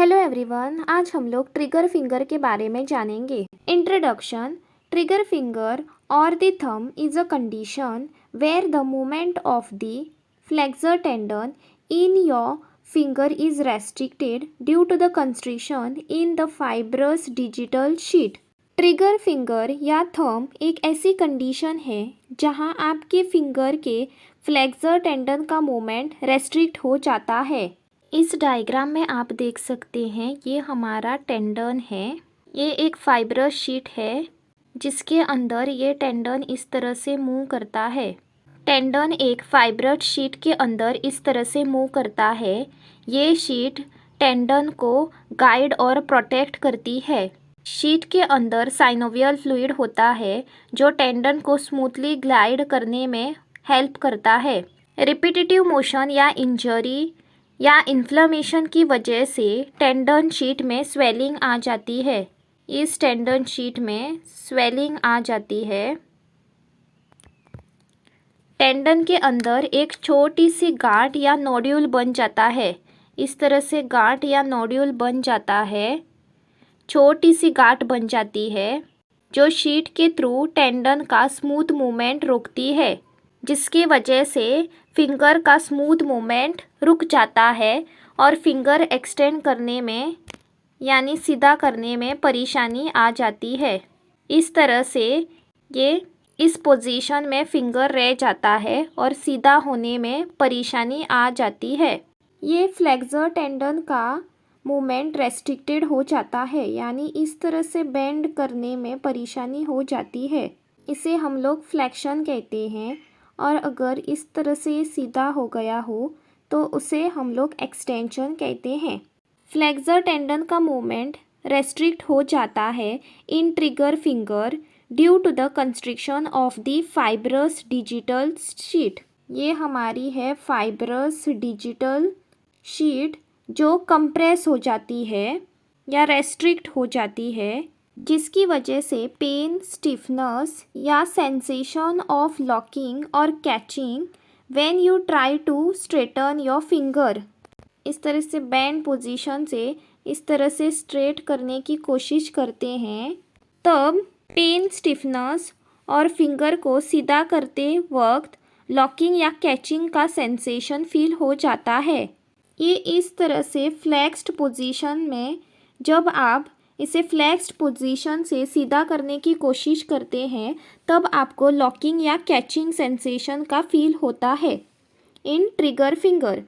Hello everyone, आज हम लोग ट्रिगर फिंगर के बारे में जानेंगे। इंट्रोडक्शन। ट्रिगर फिंगर और the thumb is a condition where the movement of the flexor tendon in your finger is restricted due to the constriction in the fibrous digital sheath. Trigger finger या thumb एक ऐसी condition है जहां आपके finger के flexor tendon का movement restrict हो जाता है। इस डायग्राम में आप देख सकते हैं ये हमारा टेंडन है। ये एक फाइब्रस शीट है जिसके अंदर ये टेंडन इस तरह से मूव करता है। टेंडन एक फाइब्रस शीट के अंदर इस तरह से मूव करता है। ये शीट टेंडन को गाइड और प्रोटेक्ट करती है। शीट के अंदर साइनोवियल फ्लूइड होता है जो टेंडन को स्मूथली ग्लाइड करने में हेल्प करता है। रिपीटेटिव मोशन या इंजरी या इन्फ्लेमेशन की वजह से टेंडन शीट में स्वेलिंग आ जाती है। इस टेंडन शीट में स्वेलिंग आ जाती है। टेंडन के अंदर एक छोटी सी गांठ या नोड्यूल बन जाता है। इस तरह से गांठ या नोड्यूल बन जाता है। छोटी सी गांठ बन जाती है जो शीट के थ्रू टेंडन का स्मूथ मूवमेंट रोकती है, जिसकी वजह से फिंगर का स्मूथ मूवमेंट रुक जाता है और फिंगर एक्सटेंड करने में यानी सीधा करने में परेशानी आ जाती है। इस तरह से ये इस पोजीशन में फिंगर रह जाता है और सीधा होने में परेशानी आ जाती है। ये फ्लेक्सर टेंडन का मूवमेंट रेस्ट्रिक्टेड हो जाता है, यानी इस तरह से बेंड करने में परेशानी हो जाती है। इसे हम लोग फ्लेक्शन कहते हैं। और अगर इस तरह से सीधा हो गया हो तो उसे हम लोग एक्सटेंशन कहते हैं। फ्लेक्सर टेंडन का मूवमेंट रेस्ट्रिक्ट हो जाता है in trigger finger due to the constriction of the fibrous digital sheath. ये हमारी है फाइब्रस डिजिटल शीट जो कंप्रेस हो जाती है या रेस्ट्रिक्ट हो जाती है, जिसकी वजह से पेन, स्टिफनेस या सेंसेशन ऑफ लॉकिंग और catching when you try to straighten your finger. इस तरह से बैंड पोजीशन से इस तरह से स्ट्रेट करने की कोशिश करते हैं, तब पेन, स्टिफनेस और फिंगर को सीधा करते वक्त लॉकिंग या कैचिंग का सेंसेशन फील हो जाता है। ये इस तरह से फ्लेक्स्ड पोजीशन में जब आप इसे फ्लेक्स्ड पोजीशन से सीधा करने की कोशिश करते हैं तब आपको लॉकिंग या कैचिंग सेंसेशन का फील होता है in trigger finger.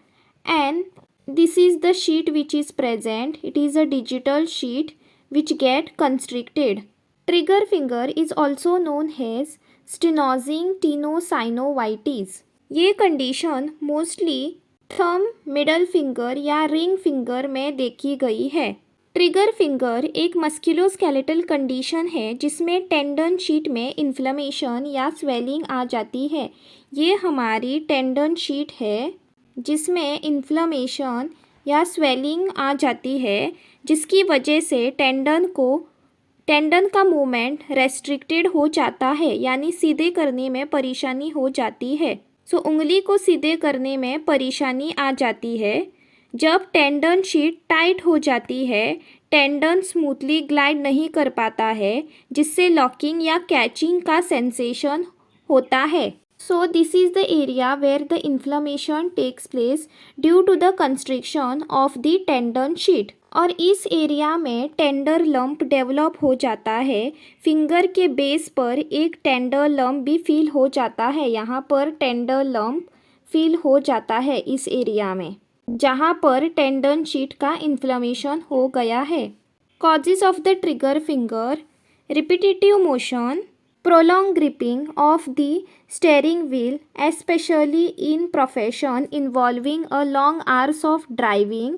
And this is the sheath which is present. It is a digital sheath which get constricted. Trigger finger is also known as stenosing tenosynovitis. ये condition mostly thumb, middle finger या ring finger में देखी गई है। Trigger finger एक musculoskeletal condition है जिसमें tendon sheath में इन्फ्लेमेशन या स्वेलिंग आ जाती है। ये हमारी टेंडन शीट है जिसमें इन्फ्लेमेशन या स्वेलिंग आ जाती है, जिसकी वजह से टेंडन का मूवमेंट रेस्ट्रिक्टेड हो जाता है, यानी सीधे करने में परेशानी हो जाती है। उंगली को सीधे करने में परेशानी आ जाती है। जब टेंडन शीट टाइट हो जाती है, टेंडन स्मूथली ग्लाइड नहीं कर पाता है, जिससे लॉकिंग या कैचिंग का सेंसेशन होता है। So this is the area where the inflammation takes place due to the constriction of the tendon sheath. और इस एरिया में टेंडर लंप डेवलप हो जाता है। फिंगर के बेस पर एक टेंडर लंप भी फील हो जाता है। यहाँ पर टेंडर लंप फील हो जाता है इस एरिया में जहाँ पर टेंडन शीट का इन्फ्लेमेशन हो गया है। Causes of the trigger finger: repetitive motion, prolonged gripping of the steering wheel, especially in profession involving a long hours of driving,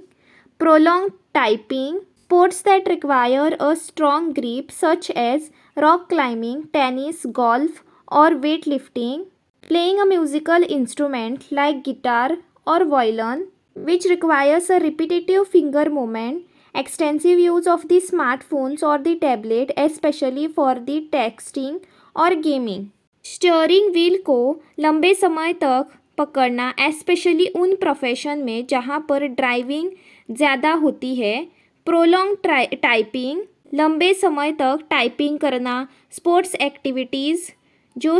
prolonged typing, sports that require a strong grip such as rock climbing, tennis, golf, or weightlifting, playing a musical instrument like guitar or violin, which requires a repetitive finger movement, extensive use of the smartphones or the tablet, especially for the texting और gaming. Steering wheel को लंबे समय तक पकड़ना, especially उन profession में जहाँ पर ड्राइविंग ज़्यादा होती है, प्रोलॉन्ग टाइपिंग, लंबे समय तक टाइपिंग करना, स्पोर्ट्स एक्टिविटीज़ जो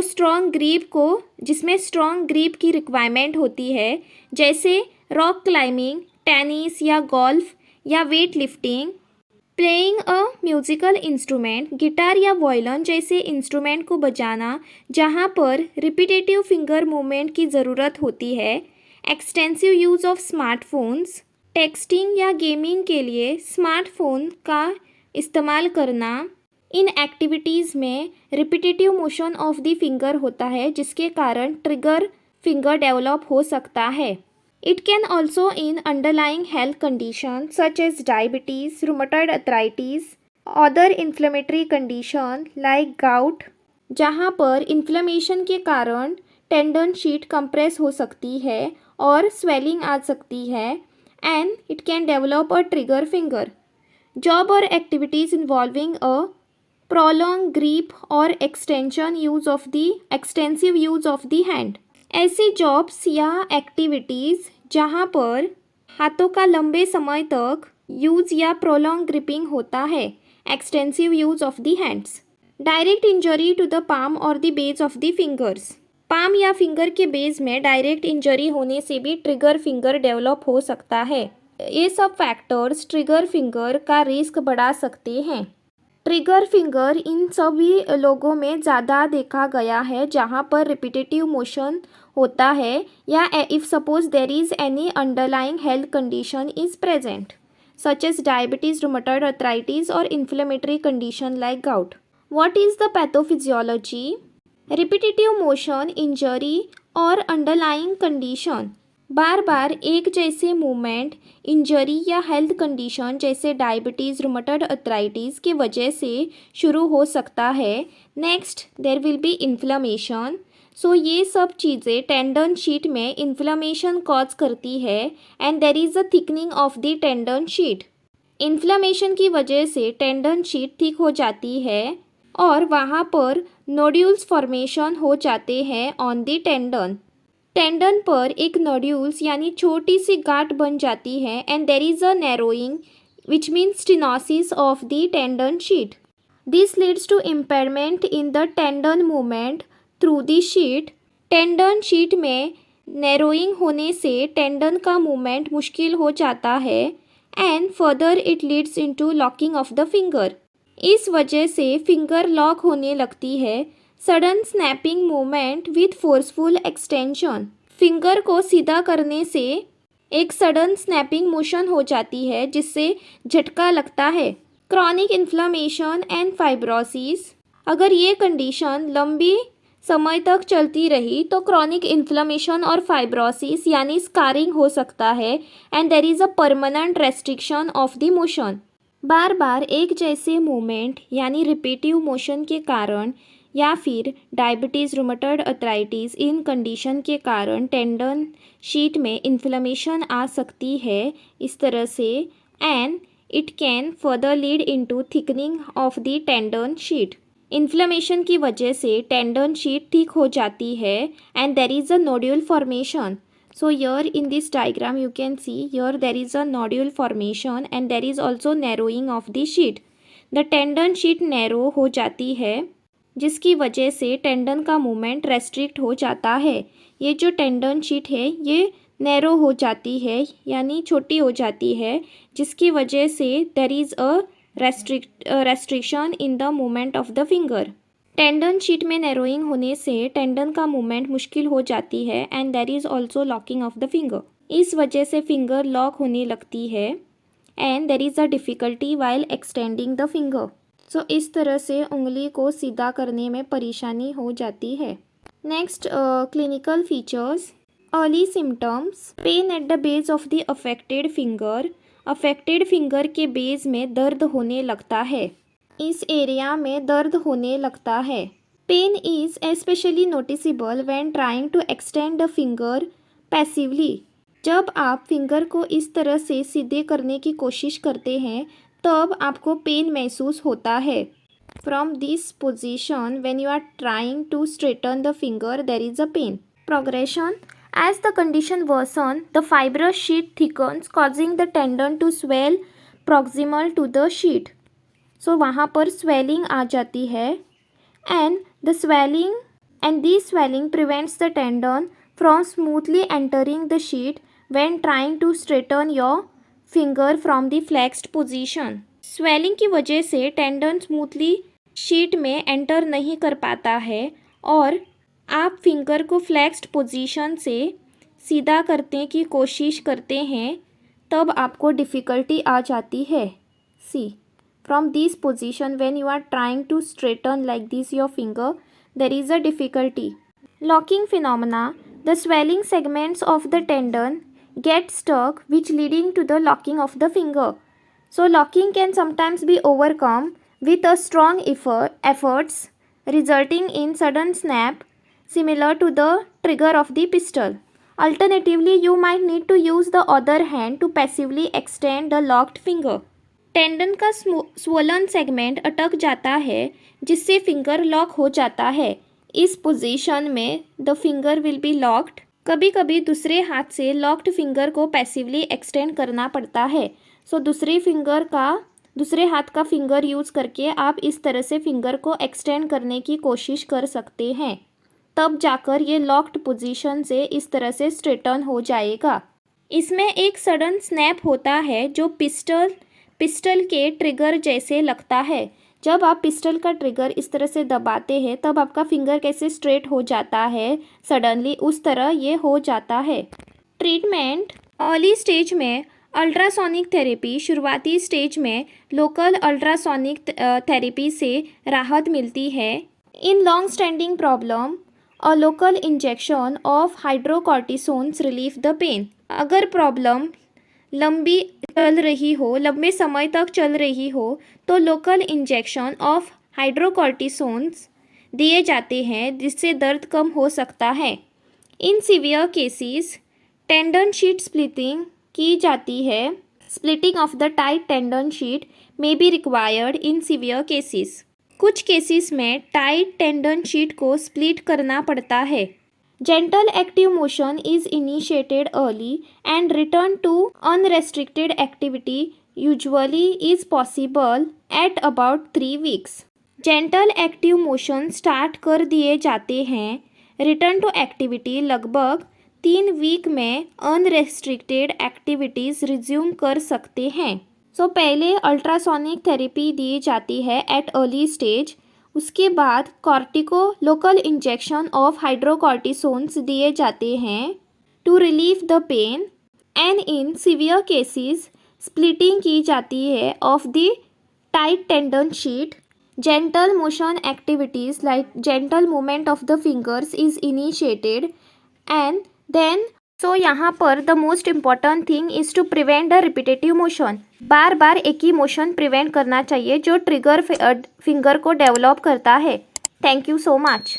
जिसमें स्ट्रॉन्ग ग्रिप की रिक्वायरमेंट होती है, जैसे रॉक क्लाइंबिंग, टेनिस या गोल्फ या weight lifting. Playing a musical instrument, guitar या वायलिन जैसे इंस्ट्रूमेंट को बजाना जहाँ पर रिपीटेटिव फिंगर मूवमेंट की ज़रूरत होती है। Extensive use of smartphones, texting या गेमिंग के लिए स्मार्टफोन का इस्तेमाल करना। इन एक्टिविटीज़ में repetitive motion of the finger होता है, जिसके कारण ट्रिगर फिंगर डेवलप हो सकता है। It can also in underlying health conditions such as diabetes, rheumatoid arthritis, other inflammatory condition like gout, जहाँ पर इन्फ्लेमेशन के कारण टेंडन शीट कंप्रेस हो सकती है और स्वेलिंग आ सकती है, and it can develop a trigger finger. Job और activities involving a prolonged grip और extensive use of the hand. ऐसी जॉब्स या एक्टिविटीज़ जहाँ पर हाथों का लंबे समय तक यूज़ या प्रोलॉन्ग ग्रिपिंग होता है, extensive use of the hands. Direct injury to the palm और the base of the fingers, palm या फिंगर के बेस में डायरेक्ट इंजरी होने से भी ट्रिगर फिंगर डेवलप हो सकता है। ये सब फैक्टर्स ट्रिगर फिंगर का रिस्क बढ़ा सकते हैं। ट्रिगर फिंगर इन सभी लोगों में ज़्यादा देखा गया है जहाँ पर रिपीटेटिव मोशन होता है या if suppose there is any underlying health condition is present such as diabetes, rheumatoid arthritis और inflammatory condition like gout. What is the pathophysiology? Repetitive motion injury और अंडरलाइंग कंडीशन, बार बार एक जैसे मूवमेंट इंजरी या हेल्थ कंडीशन जैसे diabetes, rheumatoid arthritis की वजह से शुरू हो सकता है। Next there will be inflammation. So ये सब चीज़ें टेंडन शीट में इन्फ्लेमेशन कॉज करती है, and there is a thickening of the tendon sheath. Inflammation की वजह से टेंडन शीट थिक हो जाती है और वहाँ पर नोड्यूल्स फॉर्मेशन हो जाते हैं ऑन द टेंडन। टेंडन पर एक नोड्यूल्स यानी छोटी सी गांठ बन जाती है, and there is a narrowing which means stenosis of the tendon sheath. This leads to impairment in the tendon movement through the sheath. Tendon sheath में नैरोइंग होने से टेंडन का मूवमेंट मुश्किल हो जाता है, and further it leads into locking of the finger. इस वजह से फिंगर लॉक होने लगती है। Sudden snapping movement with forceful extension, finger को सीधा करने से एक सडन स्नैपिंग मोशन हो जाती है जिससे झटका लगता है। क्रॉनिक इन्फ्लेमेशन एंड फाइब्रोसिस, अगर ये कंडीशन लंबी समय तक चलती रही तो क्रॉनिक इन्फ्लेमेशन और फाइब्रोसिस यानी स्कारिंग हो सकता है, and there is a permanent restriction of the motion. बार बार एक जैसे मूवमेंट यानी रिपीटिव मोशन के कारण या फिर डायबिटीज़, रूमेटॉइड आर्थराइटिस इन कंडीशन के कारण टेंडन शीट में इन्फ्लेमेशन आ सकती है इस तरह से, and it can further lead into thickening of the tendon sheath. Inflammation की वजह से टेंडन शीट थिक हो जाती है, and there is a nodule formation. So here in this diagram you can see here there is a nodule formation and there is also narrowing of the sheet. The tendon sheet narrow हो जाती है जिसकी वजह से tendon का movement restrict हो जाता है। ये जो टेंडन शीट है ये नैरो हो जाती है यानी छोटी हो जाती है, जिसकी वजह से there is a restriction in the movement of the finger. Tendon sheath में नैरोइंग होने से टेंडन का मूवमेंट मुश्किल हो जाती है, and there is also locking of the finger. इस वजह से फिंगर लॉक होने लगती है, and there is a difficulty while extending the finger. So इस तरह से उंगली को सीधा करने में परेशानी हो जाती है। Next clinical features. Early symptoms, pen at the base of the affected finger, affected finger के बेस में दर्द होने लगता है, इस एरिया में दर्द होने लगता है। Pain is especially noticeable when trying to extend the finger passively, जब आप फिंगर को इस तरह से सीधे करने की कोशिश करते हैं तब आपको पेन महसूस होता है। From this position when you are trying to straighten the finger there is a pain. Progression, as the condition worsen the fibrous sheet thickens causing the tendon to swell proximal to the sheath. So वहाँ पर swelling आ जाती है and this swelling prevents the tendon from smoothly entering the sheath when trying to straighten your finger from the flexed position. Swelling की वजह से tendon smoothly sheath में enter नहीं कर पाता है और आप फिंगर को फ्लेक्स्ड पोजीशन से सीधा करने की कोशिश करते हैं तब आपको डिफ़िकल्टी आ जाती है। See from this position when you are trying to straighten like this your finger there is a difficulty. Locking phenomena, the swelling segments of the tendon get stuck which leading to the locking of the finger. So locking can sometimes be overcome with a strong efforts resulting in sudden snap similar to the trigger of the pistol. Alternatively, you might need to use the other hand to passively extend the locked finger. Tendon का swollen segment अटक जाता है जिससे finger lock हो जाता है। इस position में the finger will be locked. कभी कभी दूसरे हाथ से लॉक्ड फिंगर को पैसिवली एक्सटेंड करना पड़ता है। सो दूसरे हाथ का फिंगर यूज़ करके आप इस तरह से फिंगर को एक्सटेंड करने की कोशिश कर सकते हैं, तब जाकर ये लॉक्ड पोजीशन से इस तरह से स्ट्रेटन हो जाएगा। इसमें एक सडन स्नैप होता है जो पिस्टल के ट्रिगर जैसे लगता है। जब आप पिस्टल का ट्रिगर इस तरह से दबाते हैं तब आपका फिंगर कैसे स्ट्रेट हो जाता है सडनली, उस तरह ये हो जाता है। ट्रीटमेंट, अर्ली स्टेज में अल्ट्रासोनिक थेरेपी, शुरुआती स्टेज में लोकल अल्ट्रासोनिक थेरेपी से राहत मिलती है। In long standing problem a local injection of hydrocortisones relieve the pain. अगर प्रॉब्लम लंबे समय तक चल रही हो तो लोकल इंजेक्शन ऑफ हाइड्रोकॉर्टिसोन्स दिए जाते हैं जिससे दर्द कम हो सकता है। इन severe cases tendon sheet splitting की जाती है। Splitting of the tight tendon sheet may be required in severe cases. कुछ केसेस में टाइट टेंडन शीट को स्प्लिट करना पड़ता है। Gentle active motion is initiated early and return to unrestricted activity usually is possible at about 3 weeks. Gentle active motion start कर दिए जाते हैं, रिटर्न टू एक्टिविटी लगभग 3 वीक में अनरेस्ट्रिक्टेड एक्टिविटीज़ रिज्यूम कर सकते हैं। सो पहले अल्ट्रासोनिक थेरेपी दी जाती है एट अर्ली स्टेज, उसके बाद लोकल इंजेक्शन ऑफ हाइड्रोकॉर्टिसोन्स दिए जाते हैं to relieve the pain and in severe cases splitting की जाती है of the tight tendon sheath. Gentle motion activities like gentle movement of the fingers is initiated and then यहाँ पर the most important thing is to prevent the repetitive motion. बार बार एक ही motion prevent करना चाहिए जो ट्रिगर फिंगर को डेवलप करता है। Thank you so much.